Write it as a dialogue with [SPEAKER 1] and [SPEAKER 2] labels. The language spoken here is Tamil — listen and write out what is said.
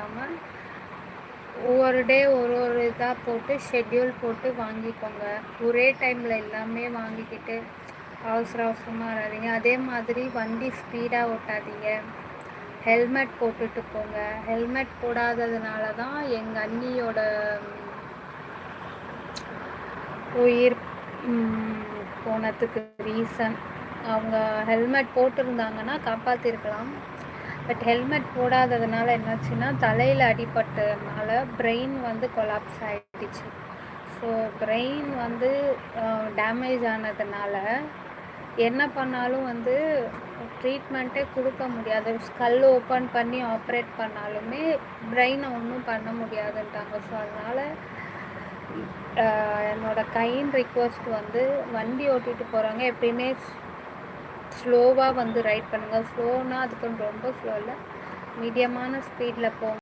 [SPEAKER 1] இல்லாமல் ஒவ்வொரு டே ஒரு ஒரு இதாக போட்டு ஷெட்யூல் போட்டு வாங்கிக்கோங்க. ஒரே டைமில் எல்லாமே வாங்கிக்கிட்டு அவசரமாக வராதீங்க. அதே மாதிரி வண்டி ஸ்பீடாக ஓட்டாதீங்க. ஹெல்மெட் போட்டுட்டு போங்க. ஹெல்மெட் போடாததுனால தான் எங்கள் அண்ணியோட உயிர் போனதுக்கு ரீசன். அவங்க ஹெல்மெட் போட்டிருந்தாங்கன்னா காப்பாற்றிருக்கலாம். பட் ஹெல்மெட் போடாததுனால என்னாச்சுன்னா தலையில் அடிபட்டதுனால பிரெயின் வந்து கொலாப்ஸ் ஆகிடுச்சு. ஸோ பிரெயின் வந்து டேமேஜ் ஆனதுனால என்ன பண்ணாலும் வந்து ட்ரீட்மெண்ட்டே கொடுக்க முடியாது. ஸ்கல் ஓப்பன் பண்ணி ஆப்ரேட் பண்ணாலுமே பிரெயினை ஒன்றும் பண்ண முடியாதுன்ட்டாங்க. ஸோ அதனால் என்னோடய கைண்ட் ரிக்வெஸ்ட் வந்து வண்டி ஓட்டிகிட்டு போகிறவங்க எப்பயுமே ஸ்லோவாக வந்து ரைட் பண்ணுங்கள். ஸ்லோனால் அதுக்கு ரொம்ப ஸ்லோ இல்லை, மீடியமான ஸ்பீடில் போங்க.